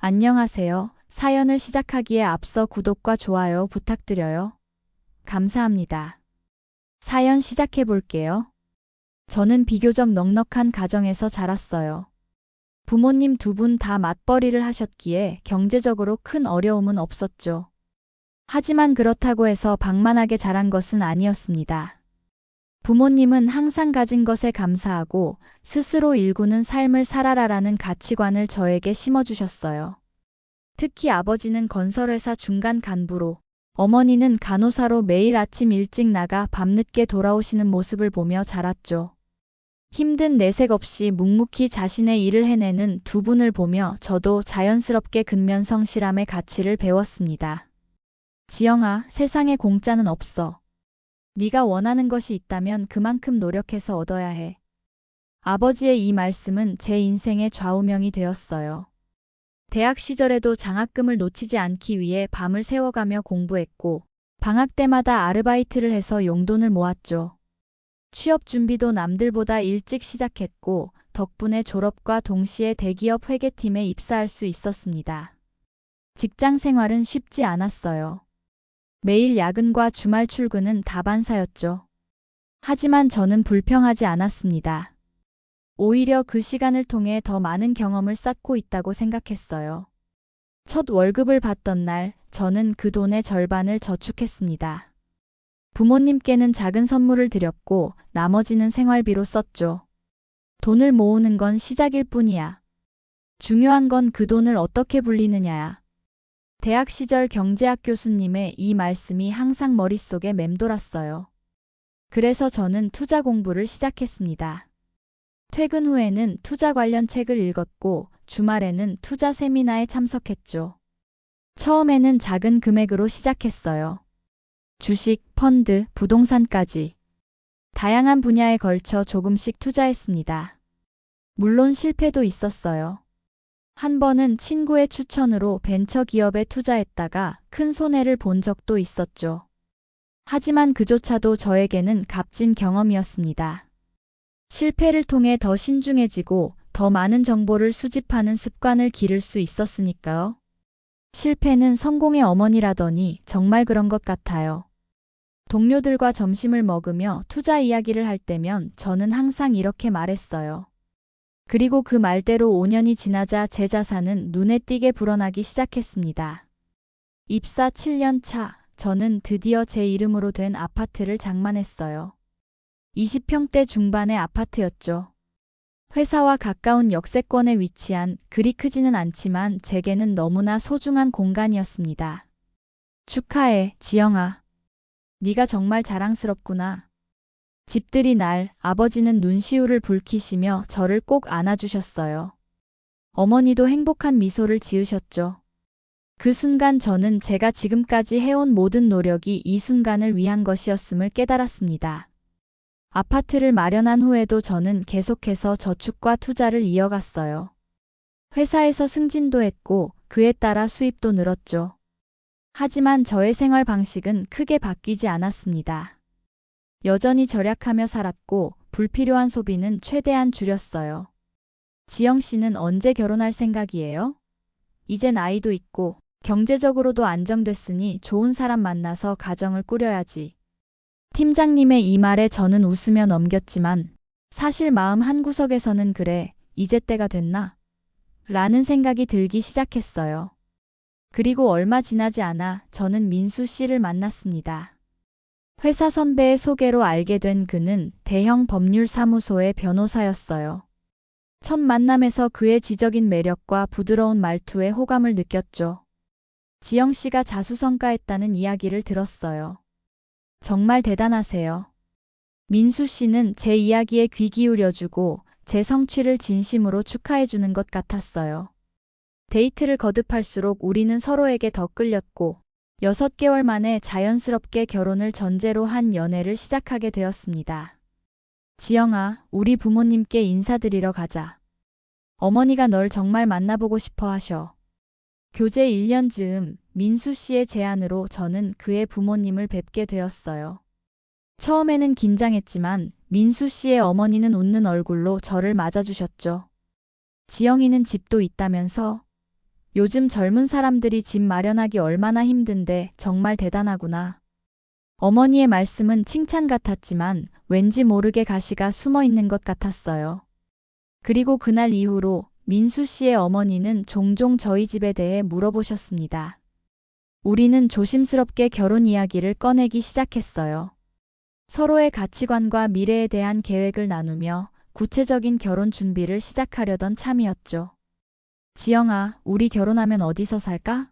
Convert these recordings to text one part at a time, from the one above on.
안녕하세요. 사연을 시작하기에 앞서 구독과 좋아요 부탁드려요. 감사합니다. 사연 시작해 볼게요. 저는 비교적 넉넉한 가정에서 자랐어요. 부모님 두 분 다 맞벌이를 하셨기에 경제적으로 큰 어려움은 없었죠. 하지만 그렇다고 해서 방만하게 자란 것은 아니었습니다. 부모님은 항상 가진 것에 감사하고 스스로 일구는 삶을 살아라라는 가치관을 저에게 심어주셨어요. 특히 아버지는 건설회사 중간 간부로, 어머니는 간호사로 매일 아침 일찍 나가 밤늦게 돌아오시는 모습을 보며 자랐죠. 힘든 내색 없이 묵묵히 자신의 일을 해내는 두 분을 보며 저도 자연스럽게 근면성실함의 가치를 배웠습니다. 지영아, 세상에 공짜는 없어. 네가 원하는 것이 있다면 그만큼 노력해서 얻어야 해. 아버지의 이 말씀은 제 인생의 좌우명이 되었어요. 대학 시절에도 장학금을 놓치지 않기 위해 밤을 새워가며 공부했고, 방학 때마다 아르바이트를 해서 용돈을 모았죠. 취업 준비도 남들보다 일찍 시작했고, 덕분에 졸업과 동시에 대기업 회계팀에 입사할 수 있었습니다. 직장 생활은 쉽지 않았어요. 매일 야근과 주말 출근은 다반사였죠. 하지만 저는 불평하지 않았습니다. 오히려 그 시간을 통해 더 많은 경험을 쌓고 있다고 생각했어요. 첫 월급을 받던 날, 저는 그 돈의 절반을 저축했습니다. 부모님께는 작은 선물을 드렸고, 나머지는 생활비로 썼죠. 돈을 모으는 건 시작일 뿐이야. 중요한 건 그 돈을 어떻게 불리느냐야. 대학 시절 경제학 교수님의 이 말씀이 항상 머릿속에 맴돌았어요. 그래서 저는 투자 공부를 시작했습니다. 퇴근 후에는 투자 관련 책을 읽었고 주말에는 투자 세미나에 참석했죠. 처음에는 작은 금액으로 시작했어요. 주식, 펀드, 부동산까지. 다양한 분야에 걸쳐 조금씩 투자했습니다. 물론 실패도 있었어요. 한 번은 친구의 추천으로 벤처기업에 투자했다가 큰 손해를 본 적도 있었죠. 하지만 그조차도 저에게는 값진 경험이었습니다. 실패를 통해 더 신중해지고 더 많은 정보를 수집하는 습관을 기를 수 있었으니까요. 실패는 성공의 어머니라더니 정말 그런 것 같아요. 동료들과 점심을 먹으며 투자 이야기를 할 때면 저는 항상 이렇게 말했어요. 그리고 그 말대로 5년이 지나자 제 자산은 눈에 띄게 불어나기 시작했습니다. 입사 7년 차, 저는 드디어 제 이름으로 된 아파트를 장만했어요. 20평대 중반의 아파트였죠. 회사와 가까운 역세권에 위치한 그리 크지는 않지만 제게는 너무나 소중한 공간이었습니다. 축하해, 지영아. 네가 정말 자랑스럽구나. 집들이 날 아버지는 눈시울을 붉히시며 저를 꼭 안아주셨어요. 어머니도 행복한 미소를 지으셨죠. 그 순간 저는 제가 지금까지 해온 모든 노력이 이 순간을 위한 것이었음을 깨달았습니다. 아파트를 마련한 후에도 저는 계속해서 저축과 투자를 이어갔어요. 회사에서 승진도 했고 그에 따라 수입도 늘었죠. 하지만 저의 생활 방식은 크게 바뀌지 않았습니다. 여전히 절약하며 살았고 불필요한 소비는 최대한 줄였어요. 지영 씨는 언제 결혼할 생각이에요? 이젠 아이도 있고 경제적으로도 안정됐으니 좋은 사람 만나서 가정을 꾸려야지. 팀장님의 이 말에 저는 웃으며 넘겼지만 사실 마음 한구석에서는 그래, 이제 때가 됐나? 라는 생각이 들기 시작했어요. 그리고 얼마 지나지 않아 저는 민수 씨를 만났습니다. 회사 선배의 소개로 알게 된 그는 대형 법률사무소의 변호사였어요. 첫 만남에서 그의 지적인 매력과 부드러운 말투에 호감을 느꼈죠. 지영 씨가 자수성가했다는 이야기를 들었어요. 정말 대단하세요. 민수 씨는 제 이야기에 귀 기울여주고 제 성취를 진심으로 축하해주는 것 같았어요. 데이트를 거듭할수록 우리는 서로에게 더 끌렸고 6개월 만에 자연스럽게 결혼을 전제로 한 연애를 시작하게 되었습니다. 지영아, 우리 부모님께 인사드리러 가자. 어머니가 널 정말 만나보고 싶어 하셔. 교제 1년 즈음 민수 씨의 제안으로 저는 그의 부모님을 뵙게 되었어요. 처음에는 긴장했지만 민수 씨의 어머니는 웃는 얼굴로 저를 맞아주셨죠. 지영이는 집도 있다면서? 요즘 젊은 사람들이 집 마련하기 얼마나 힘든데 정말 대단하구나. 어머니의 말씀은 칭찬 같았지만 왠지 모르게 가시가 숨어 있는 것 같았어요. 그리고 그날 이후로 민수 씨의 어머니는 종종 저희 집에 대해 물어보셨습니다. 우리는 조심스럽게 결혼 이야기를 꺼내기 시작했어요. 서로의 가치관과 미래에 대한 계획을 나누며 구체적인 결혼 준비를 시작하려던 참이었죠. 지영아, 우리 결혼하면 어디서 살까?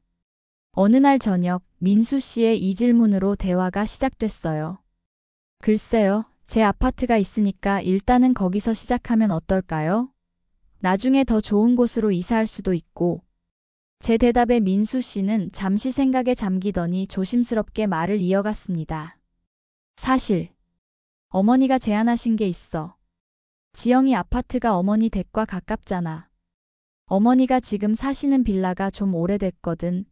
어느 날 저녁 민수 씨의 이 질문으로 대화가 시작됐어요. 글쎄요, 제 아파트가 있으니까 일단은 거기서 시작하면 어떨까요? 나중에 더 좋은 곳으로 이사할 수도 있고. 제 대답에 민수 씨는 잠시 생각에 잠기더니 조심스럽게 말을 이어갔습니다. 사실, 어머니가 제안하신 게 있어. 지영이 아파트가 어머니 댁과 가깝잖아. 어머니가 지금 사시는 빌라가 좀 오래됐거든.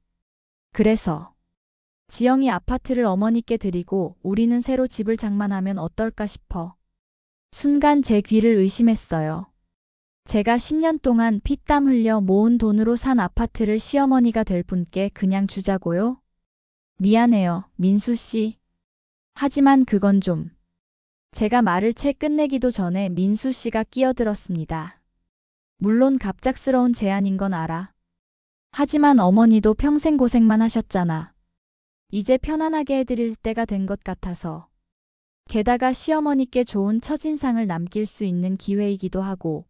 그래서 지영이 아파트를 어머니께 드리고 우리는 새로 집을 장만하면 어떨까 싶어. 순간 제 귀를 의심했어요. 제가 10년 동안 피땀 흘려 모은 돈으로 산 아파트를 시어머니가 될 분께 그냥 주자고요? 미안해요, 민수 씨. 하지만 그건 좀. 제가 말을 채 끝내기도 전에 민수 씨가 끼어들었습니다. 물론 갑작스러운 제안인 건 알아. 하지만 어머니도 평생 고생만 하셨잖아. 이제 편안하게 해드릴 때가 된 것 같아서. 게다가 시어머니께 좋은 첫인상을 남길 수 있는 기회이기도 하고.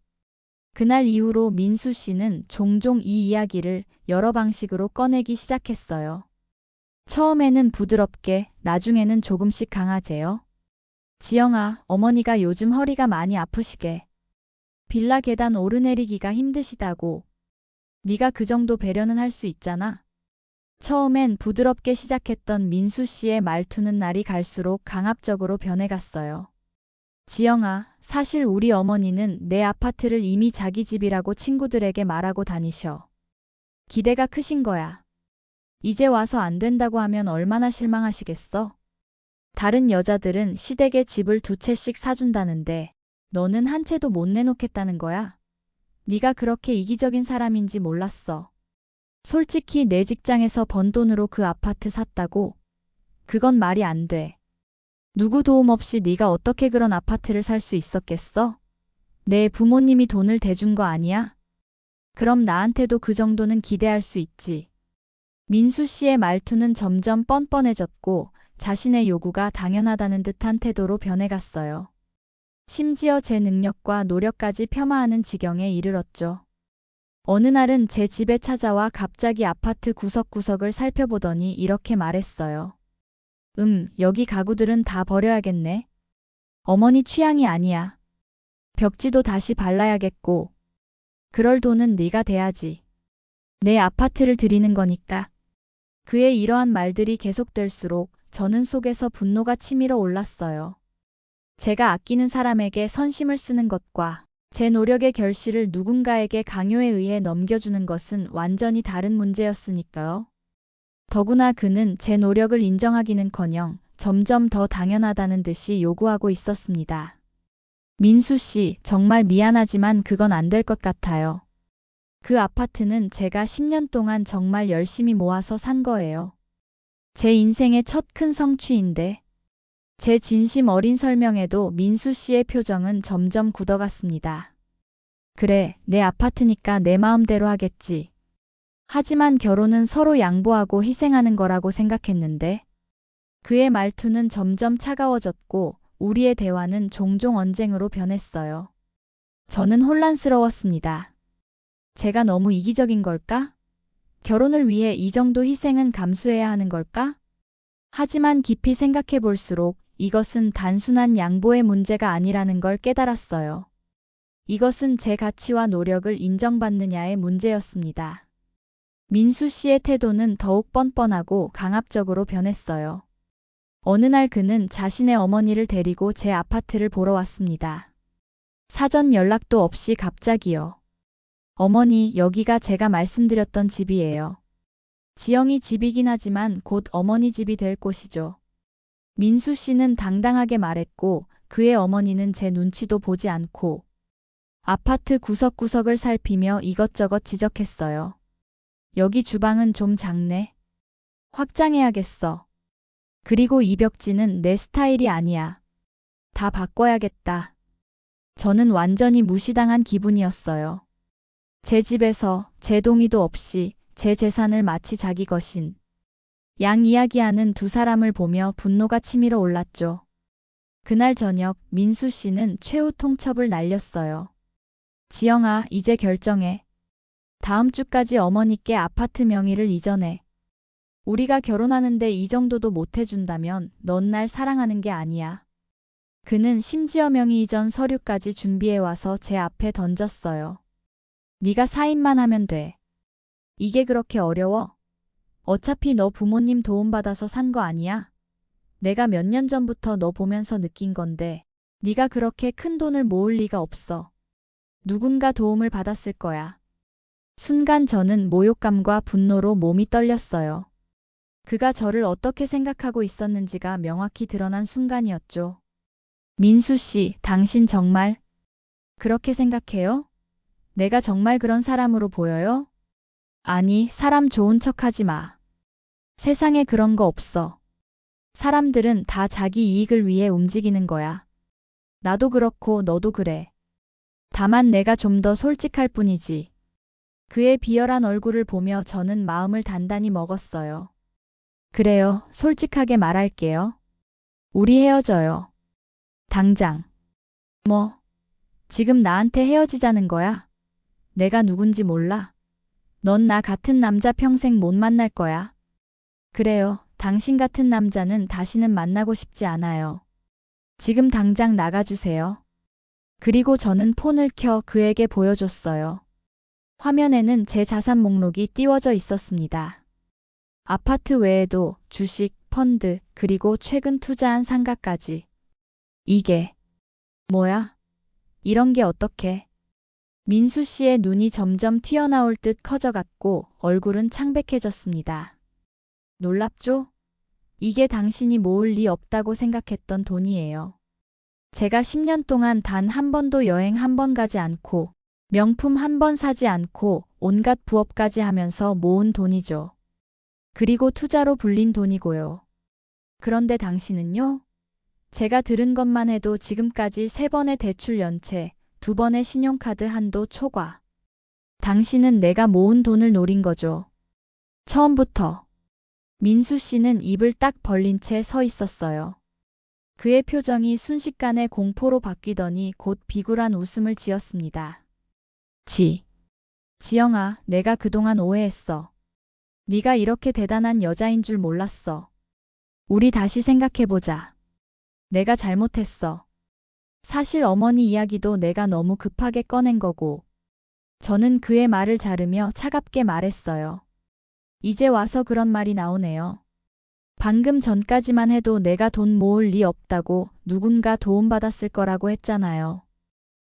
그날 이후로 민수 씨는 종종 이 이야기를 여러 방식으로 꺼내기 시작했어요. 처음에는 부드럽게, 나중에는 조금씩 강하게요. 지영아, 어머니가 요즘 허리가 많이 아프시게. 빌라 계단 오르내리기가 힘드시다고. 네가 그 정도 배려는 할 수 있잖아. 처음엔 부드럽게 시작했던 민수 씨의 말투는 날이 갈수록 강압적으로 변해갔어요. 지영아, 사실 우리 어머니는 내 아파트를 이미 자기 집이라고 친구들에게 말하고 다니셔. 기대가 크신 거야. 이제 와서 안 된다고 하면 얼마나 실망하시겠어? 다른 여자들은 시댁에 집을 2채씩 사준다는데 너는 한 채도 못 내놓겠다는 거야? 네가 그렇게 이기적인 사람인지 몰랐어. 솔직히 내 직장에서 번 돈으로 그 아파트 샀다고? 그건 말이 안 돼. 누구 도움 없이 네가 어떻게 그런 아파트를 살 수 있었겠어? 내 부모님이 돈을 대준 거 아니야? 그럼 나한테도 그 정도는 기대할 수 있지. 민수 씨의 말투는 점점 뻔뻔해졌고 자신의 요구가 당연하다는 듯한 태도로 변해갔어요. 심지어 제 능력과 노력까지 폄하하는 지경에 이르렀죠. 어느 날은 제 집에 찾아와 갑자기 아파트 구석구석을 살펴보더니 이렇게 말했어요. 여기 가구들은 다 버려야겠네. 어머니 취향이 아니야. 벽지도 다시 발라야겠고. 그럴 돈은 네가 대야지. 내 아파트를 드리는 거니까. 그의 이러한 말들이 계속될수록 저는 속에서 분노가 치밀어 올랐어요. 제가 아끼는 사람에게 선심을 쓰는 것과 제 노력의 결실을 누군가에게 강요에 의해 넘겨주는 것은 완전히 다른 문제였으니까요. 더구나 그는 제 노력을 인정하기는커녕 점점 더 당연하다는 듯이 요구하고 있었습니다. 민수 씨, 정말 미안하지만 그건 안 될 것 같아요. 그 아파트는 제가 10년 동안 정말 열심히 모아서 산 거예요. 제 인생의 첫 큰 성취인데. 제 진심 어린 설명에도 민수 씨의 표정은 점점 굳어갔습니다. 그래, 내 아파트니까 내 마음대로 하겠지. 하지만 결혼은 서로 양보하고 희생하는 거라고 생각했는데. 그의 말투는 점점 차가워졌고 우리의 대화는 종종 언쟁으로 변했어요. 저는 혼란스러웠습니다. 제가 너무 이기적인 걸까? 결혼을 위해 이 정도 희생은 감수해야 하는 걸까? 하지만 깊이 생각해 볼수록 이것은 단순한 양보의 문제가 아니라는 걸 깨달았어요. 이것은 제 가치와 노력을 인정받느냐의 문제였습니다. 민수 씨의 태도는 더욱 뻔뻔하고 강압적으로 변했어요. 어느 날 그는 자신의 어머니를 데리고 제 아파트를 보러 왔습니다. 사전 연락도 없이 갑자기요. 어머니, 여기가 제가 말씀드렸던 집이에요. 지영이 집이긴 하지만 곧 어머니 집이 될 곳이죠. 민수 씨는 당당하게 말했고 그의 어머니는 제 눈치도 보지 않고 아파트 구석구석을 살피며 이것저것 지적했어요. 여기 주방은 좀 작네. 확장해야겠어. 그리고 이 벽지는 내 스타일이 아니야. 다 바꿔야겠다. 저는 완전히 무시당한 기분이었어요. 제 집에서 제 동의도 없이 제 재산을 마치 자기 것인 양 이야기하는 두 사람을 보며 분노가 치밀어 올랐죠. 그날 저녁 민수 씨는 최후 통첩을 날렸어요. 지영아, 이제 결정해. 다음 주까지 어머니께 아파트 명의를 이전해. 우리가 결혼하는데 이 정도도 못 해준다면 넌 날 사랑하는 게 아니야. 그는 심지어 명의 이전 서류까지 준비해와서 제 앞에 던졌어요. 네가 사인만 하면 돼. 이게 그렇게 어려워? 어차피 너 부모님 도움받아서 산 거 아니야? 내가 몇 년 전부터 너 보면서 느낀 건데 네가 그렇게 큰 돈을 모을 리가 없어. 누군가 도움을 받았을 거야. 순간 저는 모욕감과 분노로 몸이 떨렸어요. 그가 저를 어떻게 생각하고 있었는지가 명확히 드러난 순간이었죠. 민수 씨, 당신 정말 그렇게 생각해요? 내가 정말 그런 사람으로 보여요? 아니, 사람 좋은 척하지 마. 세상에 그런 거 없어. 사람들은 다 자기 이익을 위해 움직이는 거야. 나도 그렇고 너도 그래. 다만 내가 좀 더 솔직할 뿐이지. 그의 비열한 얼굴을 보며 저는 마음을 단단히 먹었어요. 그래요, 솔직하게 말할게요. 우리 헤어져요. 당장. 뭐, 지금 나한테 헤어지자는 거야? 내가 누군지 몰라? 넌 나 같은 남자 평생 못 만날 거야. 그래요, 당신 같은 남자는 다시는 만나고 싶지 않아요. 지금 당장 나가주세요. 그리고 저는 폰을 켜 그에게 보여줬어요. 화면에는 제 자산 목록이 띄워져 있었습니다. 아파트 외에도 주식, 펀드, 그리고 최근 투자한 상가까지. 이게 뭐야? 이런 게 어떡해? 민수 씨의 눈이 점점 튀어나올 듯 커져갔고 얼굴은 창백해졌습니다. 놀랍죠? 이게 당신이 모을 리 없다고 생각했던 돈이에요. 제가 10년 동안 단 한 번도 여행 한 번 가지 않고 명품 한 번 사지 않고 온갖 부업까지 하면서 모은 돈이죠. 그리고 투자로 불린 돈이고요. 그런데 당신은요? 제가 들은 것만 해도 지금까지 3번의 대출 연체, 2번의 신용카드 한도 초과. 당신은 내가 모은 돈을 노린 거죠. 처음부터. 민수 씨는 입을 딱 벌린 채 서 있었어요. 그의 표정이 순식간에 공포로 바뀌더니 곧 비굴한 웃음을 지었습니다. 지영아, 내가 그동안 오해했어. 네가 이렇게 대단한 여자인 줄 몰랐어. 우리 다시 생각해보자. 내가 잘못했어. 사실 어머니 이야기도 내가 너무 급하게 꺼낸 거고. 저는 그의 말을 자르며 차갑게 말했어요. 이제 와서 그런 말이 나오네요. 방금 전까지만 해도 내가 돈 모을 리 없다고 누군가 도움받았을 거라고 했잖아요.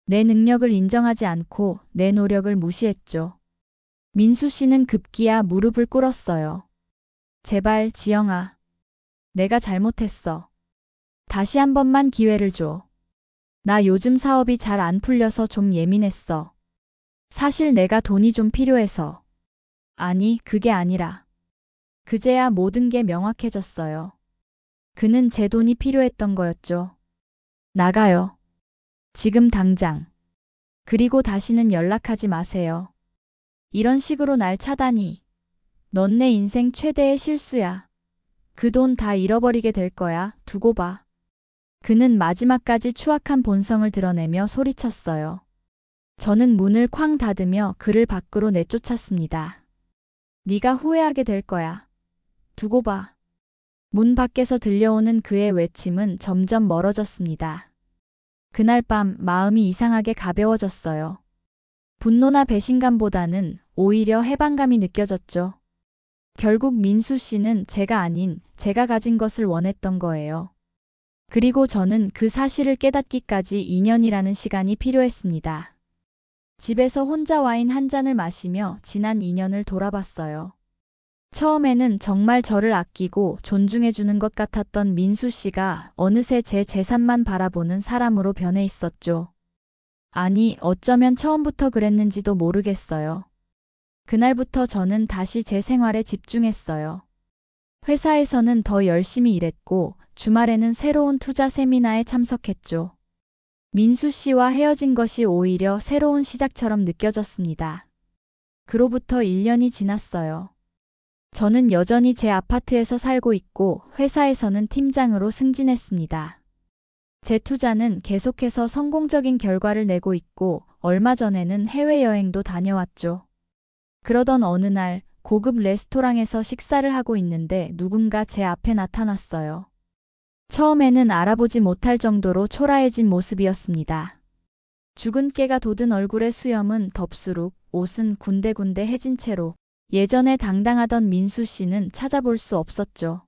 내 능력을 인정하지 않고 내 노력을 무시했죠. 민수 씨는 급기야 무릎을 꿇었어요. 제발 지영아. 내가 잘못했어. 다시 한 번만 기회를 줘. 나 요즘 사업이 잘 안 풀려서 좀 예민했어. 사실 내가 돈이 좀 필요해서. 아니, 그게 아니라. 그제야 모든 게 명확해졌어요. 그는 제 돈이 필요했던 거였죠. 나가요. 지금 당장. 그리고 다시는 연락하지 마세요. 이런 식으로 날 차다니. 넌 내 인생 최대의 실수야. 그 돈 다 잃어버리게 될 거야. 두고 봐. 그는 마지막까지 추악한 본성을 드러내며 소리쳤어요. 저는 문을 쾅 닫으며 그를 밖으로 내쫓았습니다. 네가 후회하게 될 거야. 두고 봐. 문 밖에서 들려오는 그의 외침은 점점 멀어졌습니다. 그날 밤 마음이 이상하게 가벼워졌어요. 분노나 배신감보다는 오히려 해방감이 느껴졌죠. 결국 민수 씨는 제가 아닌 제가 가진 것을 원했던 거예요. 그리고 저는 그 사실을 깨닫기까지 2년이라는 시간이 필요했습니다. 집에서 혼자 와인 한 잔을 마시며 지난 2년을 돌아봤어요. 처음에는 정말 저를 아끼고 존중해주는 것 같았던 민수 씨가 어느새 제 재산만 바라보는 사람으로 변해 있었죠. 아니, 어쩌면 처음부터 그랬는지도 모르겠어요. 그날부터 저는 다시 제 생활에 집중했어요. 회사에서는 더 열심히 일했고 주말에는 새로운 투자 세미나에 참석했죠. 민수 씨와 헤어진 것이 오히려 새로운 시작처럼 느껴졌습니다. 그로부터 1년이 지났어요. 저는 여전히 제 아파트에서 살고 있고 회사에서는 팀장으로 승진했습니다. 제 투자는 계속해서 성공적인 결과를 내고 있고 얼마 전에는 해외여행도 다녀왔죠. 그러던 어느 날 고급 레스토랑에서 식사를 하고 있는데 누군가 제 앞에 나타났어요. 처음에는 알아보지 못할 정도로 초라해진 모습이었습니다. 죽은 깨가 돋은 얼굴의 수염은 덥수룩, 옷은 군데군데 해진 채로 예전에 당당하던 민수 씨는 찾아볼 수 없었죠.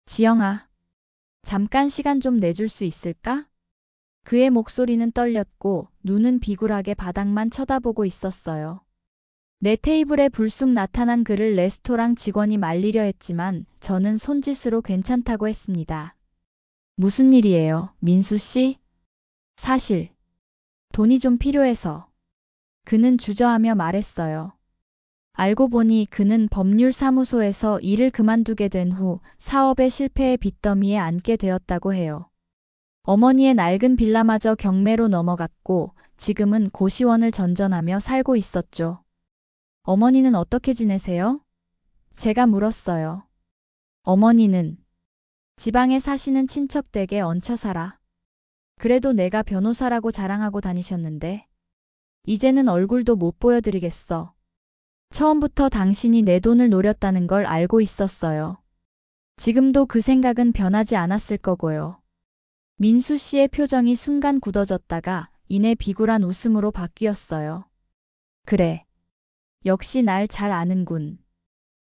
지영아, 잠깐 시간 좀 내줄 수 있을까? 그의 목소리는 떨렸고 눈은 비굴하게 바닥만 쳐다보고 있었어요. 내 테이블에 불쑥 나타난 그를 레스토랑 직원이 말리려 했지만 저는 손짓으로 괜찮다고 했습니다. 무슨 일이에요, 민수 씨? 사실 돈이 좀 필요해서. 그는 주저하며 말했어요. 알고 보니 그는 법률사무소에서 일을 그만두게 된 후 사업의 실패의 빚더미에 앉게 되었다고 해요. 어머니의 낡은 빌라마저 경매로 넘어갔고 지금은 고시원을 전전하며 살고 있었죠. 어머니는 어떻게 지내세요? 제가 물었어요. 어머니는 지방에 사시는 친척 댁에 얹혀 살아. 그래도 내가 변호사라고 자랑하고 다니셨는데 이제는 얼굴도 못 보여드리겠어. 처음부터 당신이 내 돈을 노렸다는 걸 알고 있었어요. 지금도 그 생각은 변하지 않았을 거고요. 민수 씨의 표정이 순간 굳어졌다가 이내 비굴한 웃음으로 바뀌었어요. 그래. 역시 날 잘 아는군.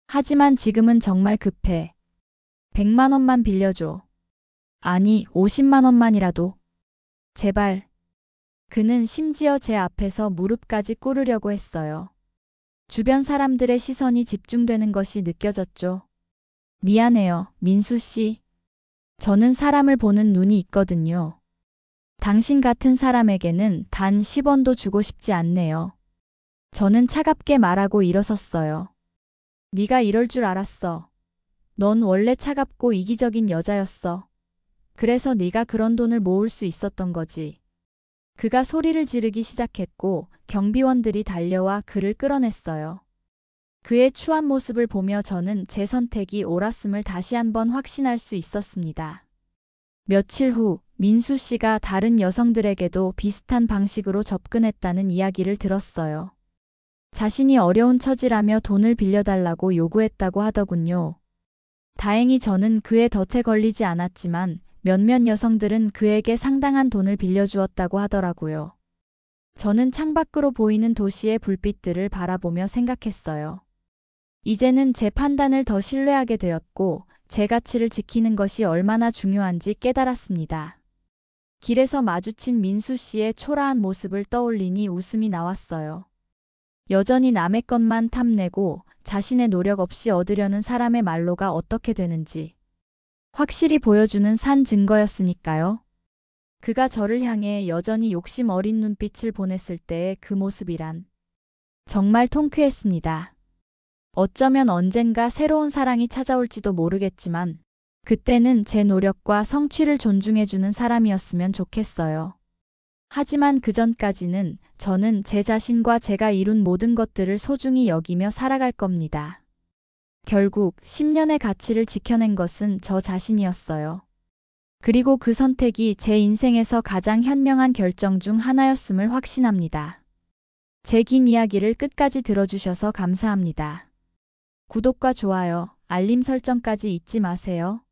하지만 지금은 정말 급해. 100만 원만 빌려줘. 아니, 50만 원만이라도. 제발. 그는 심지어 제 앞에서 무릎까지 꿇으려고 했어요. 주변 사람들의 시선이 집중되는 것이 느껴졌죠. 미안해요, 민수 씨. 저는 사람을 보는 눈이 있거든요. 당신 같은 사람에게는 단 10원도 주고 싶지 않네요. 저는 차갑게 말하고 일어섰어요. 네가 이럴 줄 알았어. 넌 원래 차갑고 이기적인 여자였어. 그래서 네가 그런 돈을 모을 수 있었던 거지. 그가 소리를 지르기 시작했고 경비원들이 달려와 그를 끌어냈어요. 그의 추한 모습을 보며 저는 제 선택이 옳았음을 다시 한번 확신할 수 있었습니다. 며칠 후 민수 씨가 다른 여성들에게도 비슷한 방식으로 접근했다는 이야기를 들었어요. 자신이 어려운 처지라며 돈을 빌려달라고 요구했다고 하더군요. 다행히 저는 그의 덫에 걸리지 않았지만 몇몇 여성들은 그에게 상당한 돈을 빌려주었다고 하더라고요. 저는 창밖으로 보이는 도시의 불빛들을 바라보며 생각했어요. 이제는 제 판단을 더 신뢰하게 되었고 제 가치를 지키는 것이 얼마나 중요한지 깨달았습니다. 길에서 마주친 민수 씨의 초라한 모습을 떠올리니 웃음이 나왔어요. 여전히 남의 것만 탐내고 자신의 노력 없이 얻으려는 사람의 말로가 어떻게 되는지 확실히 보여주는 산 증거였으니까요. 그가 저를 향해 여전히 욕심 어린 눈빛을 보냈을 때의 그 모습이란 정말 통쾌했습니다. 어쩌면 언젠가 새로운 사랑이 찾아올지도 모르겠지만 그때는 제 노력과 성취를 존중해주는 사람이었으면 좋겠어요. 하지만 그 전까지는 저는 제 자신과 제가 이룬 모든 것들을 소중히 여기며 살아갈 겁니다. 결국 10년의 가치를 지켜낸 것은 저 자신이었어요. 그리고 그 선택이 제 인생에서 가장 현명한 결정 중 하나였음을 확신합니다. 제 긴 이야기를 끝까지 들어주셔서 감사합니다. 구독과 좋아요, 알림 설정까지 잊지 마세요.